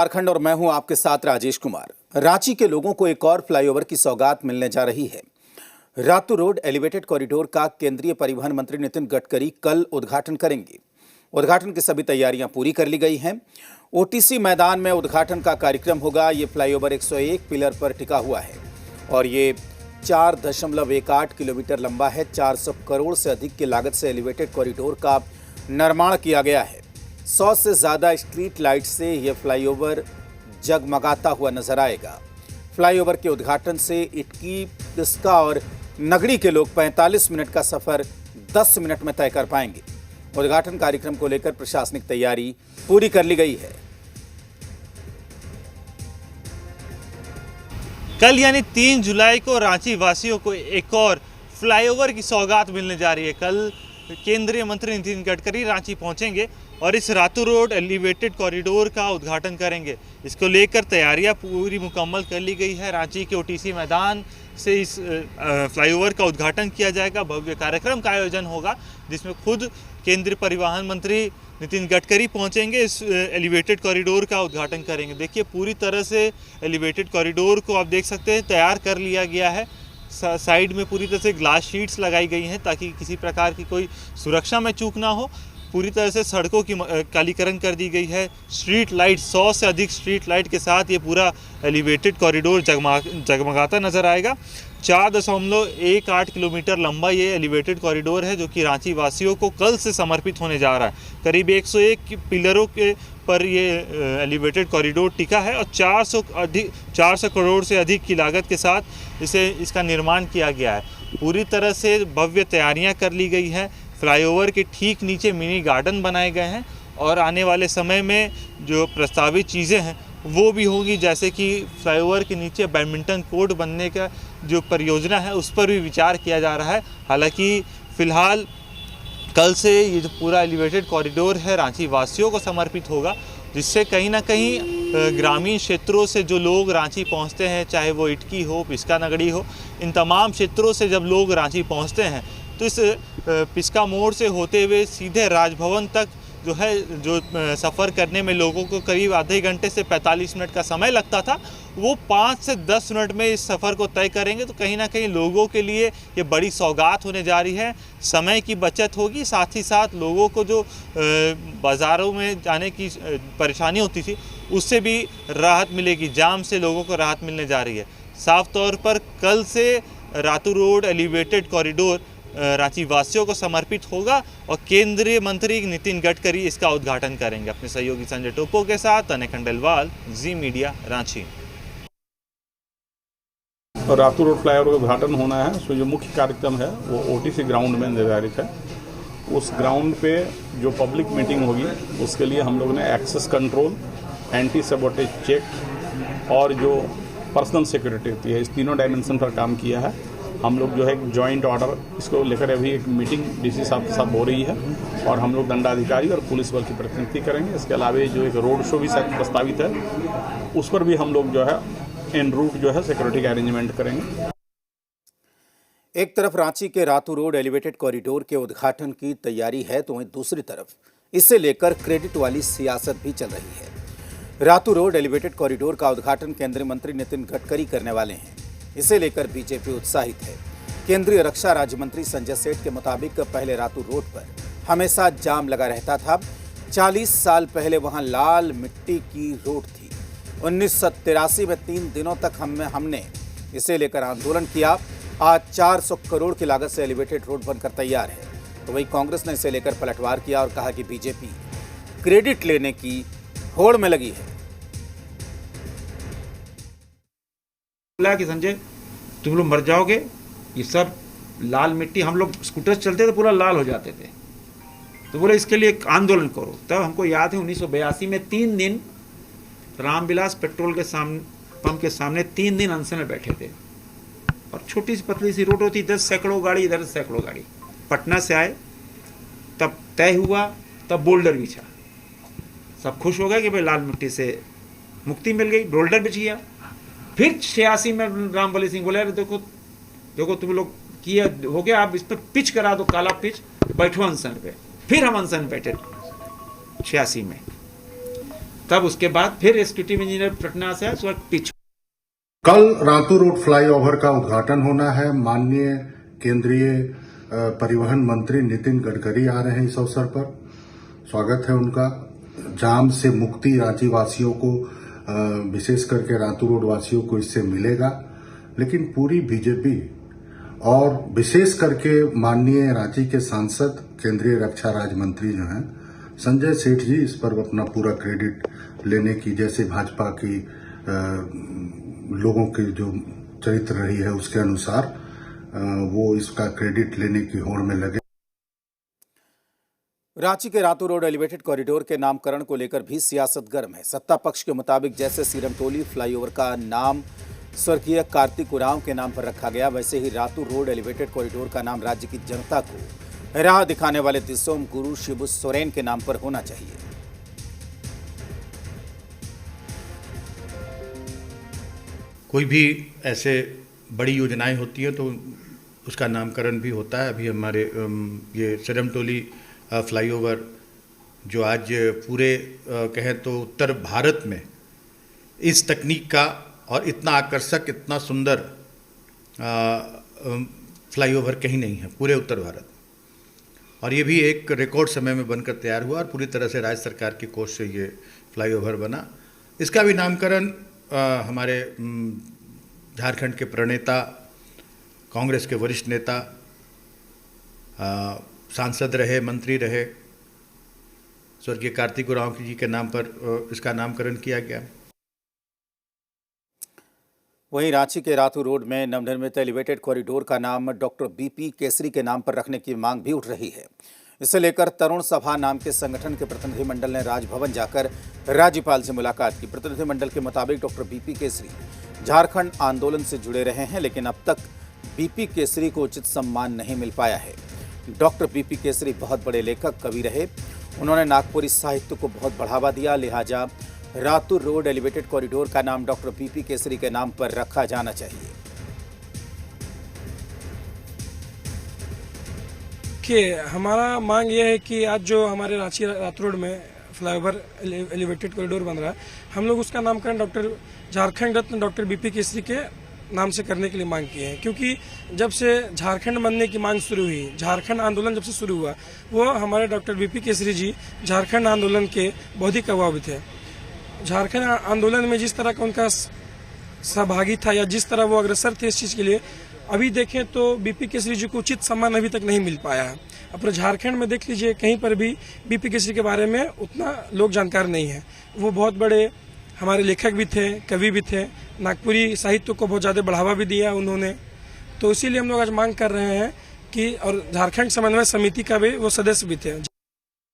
झारखंड और मैं हूं आपके साथ राजेश कुमार। रांची के लोगों को एक और फ्लाईओवर की सौगात मिलने जा रही है। रातू रोड एलिवेटेड कॉरिडोर का केंद्रीय परिवहन मंत्री नितिन गडकरी कल उद्घाटन करेंगे। उद्घाटन की सभी तैयारियां पूरी कर ली गई हैं। ओटीसी मैदान में उद्घाटन का कार्यक्रम होगा। ये फ्लाईओवर 101 पिलर पर टिका हुआ है और ये 4.18 किलोमीटर लंबा है। 400 करोड़ से अधिक की लागत से एलिवेटेड कॉरिडोर का निर्माण किया गया है। 100 से ज़्यादा स्ट्रीट लाइट से यह फ्लाईओवर जगमगाता हुआ नजर आएगा। फ्लाईओवर के उद्घाटन से इटकी, पिस्का और नगड़ी के लोग 45 मिनट का सफर 10 मिनट में तय कर पाएंगे। उद्घाटन कार्यक्रम को लेकर प्रशासनिक तैयारी पूरी कर ली गई है। कल यानी 3 जुलाई को रांची वासियों को एक और फ्लाईओवर की सौगात मिलने जा रही है। कल केंद्रीय मंत्री नितिन गडकरी रांची पहुंचेंगे और इस रातू रोड एलिवेटेड कॉरिडोर का उद्घाटन करेंगे। इसको लेकर तैयारियां पूरी मुकम्मल कर ली गई है। रांची के ओटीसी मैदान से इस फ्लाईओवर का उद्घाटन किया जाएगा। भव्य कार्यक्रम का आयोजन होगा जिसमें खुद केंद्रीय परिवहन मंत्री नितिन गडकरी पहुंचेंगे, इस एलिवेटेड कॉरिडोर का उद्घाटन करेंगे। देखिए, पूरी तरह से एलिवेटेड कॉरिडोर को आप देख सकते हैं तैयार कर लिया गया है। साइड में पूरी तरह से ग्लास शीट्स लगाई गई हैं ताकि किसी प्रकार की कोई सुरक्षा में चूक ना हो। पूरी तरह से सड़कों की कालीकरण कर दी गई है। स्ट्रीट लाइट, 100 से अधिक स्ट्रीट लाइट के साथ ये पूरा एलिवेटेड कॉरिडोर जगमगाता नजर आएगा। 4.18 किलोमीटर लंबा ये एलिवेटेड कॉरिडोर है जो कि रांची वासियों को कल से समर्पित होने जा रहा है। करीब 101 पिलरों के पर ये एलिवेटेड कॉरिडोर टिका है और 400 करोड़ से अधिक की लागत के साथ इसका निर्माण किया गया है। पूरी तरह से भव्य तैयारियां कर ली गई है। फ्लाईओवर के ठीक नीचे मिनी गार्डन बनाए गए हैं और आने वाले समय में जो प्रस्तावित चीज़ें हैं वो भी होंगी, जैसे कि फ्लाईओवर के नीचे बैडमिंटन कोर्ट बनने का जो परियोजना है उस पर भी विचार किया जा रहा है। हालांकि फ़िलहाल कल से ये जो पूरा एलिवेटेड कॉरिडोर है रांची वासियों को समर्पित होगा, जिससे कहीं ना कहीं ग्रामीण क्षेत्रों से जो लोग रांची पहुंचते हैं, चाहे वो इटकी हो, पिस्का नगड़ी हो, इन तमाम क्षेत्रों से जब लोग रांची पहुंचते हैं तो इस पिस्का मोड़ से होते हुए सीधे राजभवन तक जो सफ़र करने में लोगों को करीब आधे घंटे से 45 मिनट का समय लगता था, वो 5 से 10 मिनट में इस सफ़र को तय करेंगे। तो कहीं ना कहीं लोगों के लिए ये बड़ी सौगात होने जा रही है। समय की बचत होगी, साथ ही साथ लोगों को जो बाज़ारों में जाने की परेशानी होती थी उससे भी राहत मिलेगी। जाम से लोगों को राहत मिलने जा रही है। साफ तौर पर कल से Ratu road elevated corridor Ranchi वासियों को समर्पित होगा और केंद्रीय मंत्री नितिन गडकरी इसका उद्घाटन करेंगे। अपने सहयोगी संजय टोपो के साथ तने Khandelwal, Zee media, Ranchi. Ratu road flyover का उद्घाटन होना है, सो जो मुख्य कार्यक्रम है वो ओटीसी ग्राउंड में निर्धारित है। उस ग्राउंड पे जो पब्लिक मीटिंग होगी उसके लिए हम लोग ने access control, anti sabotage check और जो पर्सनल सिक्योरिटी होती है, इस तीनों डायमेंशन पर काम किया है। हम लोग जो है एक जॉइंट ऑर्डर इसको लेकर अभी एक मीटिंग डीसी साहब के साथ हो रही है और हम लोग दंडाधिकारी और पुलिस बल की प्रतिनिधि करेंगे। इसके अलावा जो एक रोड शो भी शायद प्रस्तावित है, उस पर भी हम लोग जो है इन रूट जो है सिक्योरिटी का अरेंजमेंट करेंगे। एक तरफ रांची के रातू रोड एलिवेटेड कॉरिडोर के उद्घाटन की तैयारी है तो वहीं दूसरी तरफ इसे लेकर क्रेडिट वाली सियासत भी चल रही है। रातू रोड एलिवेटेड कॉरिडोर का उद्घाटन केंद्रीय मंत्री नितिन गडकरी करने वाले हैं। इसे लेकर बीजेपी उत्साहित है। केंद्रीय रक्षा राज्य मंत्री संजय सेठ के मुताबिक पहले रातू रोड पर हमेशा जाम लगा रहता था। 40 साल पहले वहां लाल मिट्टी की रोड थी। 1983 में 3 दिनों तक हमने इसे लेकर आंदोलन किया। आज 400 करोड़ की लागत से एलिवेटेड रोड बनकर तैयार है। तो वहीं कांग्रेस ने इसे लेकर पलटवार किया और कहा कि बीजेपी क्रेडिट लेने की होड़ में लगी है। कि संजय तुम लोग मर जाओगे, ये सब लाल मिट्टी, हम लोग स्कूटर चलते थे पूरा लाल हो जाते थे, तो बोले इसके लिए एक आंदोलन करो। तब हमको याद है 1982 में 3 दिन रामविलास पेट्रोल के सामने पंप के सामने 3 दिन अनशन में बैठे थे और छोटी सी पतली सी रोड होती, इधर सैकड़ों गाड़ी, इधर सैकड़ों गाड़ी। पटना से आए तब तय हुआ, तब बोल्डर बिछा, सब खुश हो गए कि भाई लाल मिट्टी से मुक्ति मिल गई, बोल्डर बिछ गया। फिर 86 में रामबली सिंह बोले अरे देखो तुम लोग किया हो गया, आप इस पर पिच करा दो, काला पिच, बैठो अनशन पे। फिर हम अनशन बैठे 86 में। तब उसके बाद फिर एग्जीक्यूटिव इंजीनियर पटना से उस वक्त पीछे। कल रातू रोड फ्लाईओवर का उद्घाटन होना है। माननीय केंद्रीय परिवहन मंत्री नितिन गडकरी आ रहे हैं इस अवसर पर। स्वागत है उनका। जाम से मुक्ति रांची वासियों को, विशेष करके रातू रोड वासियों को इससे मिलेगा। लेकिन पूरी बीजेपी और विशेष करके माननीय रांची के सांसद केंद्रीय रक्षा राज्य मंत्री जो हैं संजय सेठ जी इस पर अपना पूरा क्रेडिट लेने की, जैसे भाजपा की लोगों की जो चरित्र रही है उसके अनुसार वो इसका क्रेडिट लेने की होड़ में लगे। रांची के रातू रोड एलिवेटेड कॉरिडोर के नामकरण को लेकर भी सियासत गर्म है। सत्ता पक्ष के मुताबिक जैसे सीरमटोली फ्लाईओवर का नाम स्वर्गीय कार्तिक उरांव के नाम पर रखा गया, वैसे ही रातू रोड एलिवेटेड कॉरिडोर का नाम राज्य की जनता को राह दिखाने वाले दिसोम गुरु शिबू सोरेन के नाम पर होना चाहिए। कोई भी ऐसे बड़ी योजनाएं होती हैं तो उसका नामकरण भी होता है। अभी हमारे ये सीरमटोली फ्लाईओवर जो आज पूरे कहें तो उत्तर भारत में इस तकनीक का और इतना आकर्षक, इतना सुंदर फ्लाईओवर कहीं नहीं है पूरे उत्तर भारत। और ये भी एक रिकॉर्ड समय में बनकर तैयार हुआ और पूरी तरह से राज्य सरकार की कोशिश से ये फ्लाईओवर बना। इसका भी नामकरण हमारे झारखंड के प्रणेता, कांग्रेस के वरिष्ठ नेता, सांसद रहे, मंत्री रहे, स्वर्गीय कार्तिक उरांव जी के नाम पर इसका नामकरण किया गया। वहीं रांची के रातू रोड में नवनिर्मित एलिवेटेड कॉरिडोर का नाम डॉक्टर बीपी केसरी के नाम पर रखने की मांग भी उठ रही है। इसे लेकर तरुण सभा नाम के संगठन के प्रतिनिधिमंडल ने राजभवन जाकर राज्यपाल से मुलाकात की। प्रतिनिधिमंडल के मुताबिक डॉक्टर बीपी केसरी झारखंड आंदोलन से जुड़े रहे हैं, लेकिन अब तक बीपी केसरी को उचित सम्मान नहीं मिल पाया है। डॉक्टर बीपी केसरी बहुत बड़े लेखक, कवि रहे। उन्होंने नागपुरी साहित्य को बहुत बढ़ावा दिया, लिहाजा रातू रोड एलिवेटेड कॉरिडोर का नाम डॉक्टर बीपी केसरी के नाम पर रखा जाना चाहिए। हमारा मांग यह है कि आज जो हमारे रांची रातू रोड में फ्लाईओवर एलिवेटेड कॉरिडोर बन रहा है, हम लोग उसका नामकरण डॉक्टर झारखंड रत्न डॉक्टर बीपी केसरी के नाम से करने के लिए मांग किए हैं। क्योंकि जब से झारखंड बनने की मांग शुरू हुई, झारखंड आंदोलन जब से शुरू हुआ, वो हमारे डॉक्टर बीपी केसरी जी झारखंड आंदोलन के बहुत ही प्रभावित थे। झारखंड आंदोलन में जिस तरह का उनका सहभागी था या जिस तरह वो अग्रसर थे इस चीज़ के लिए, अभी देखें तो बीपी केसरी जी को उचित सम्मान अभी तक नहीं मिल पाया है। अपने झारखंड में देख लीजिए, कहीं पर भी बीपी केसरी के बारे में उतना लोग जानकार नहीं है। वो बहुत बड़े हमारे लेखक भी थे, कवि भी थे, नागपुरी साहित्य को बहुत ज़्यादा बढ़ावा भी दिया उन्होंने। तो इसीलिए हम लोग आज मांग कर रहे हैं कि, और झारखंड समन्वय समिति का भी वो सदस्य भी थे।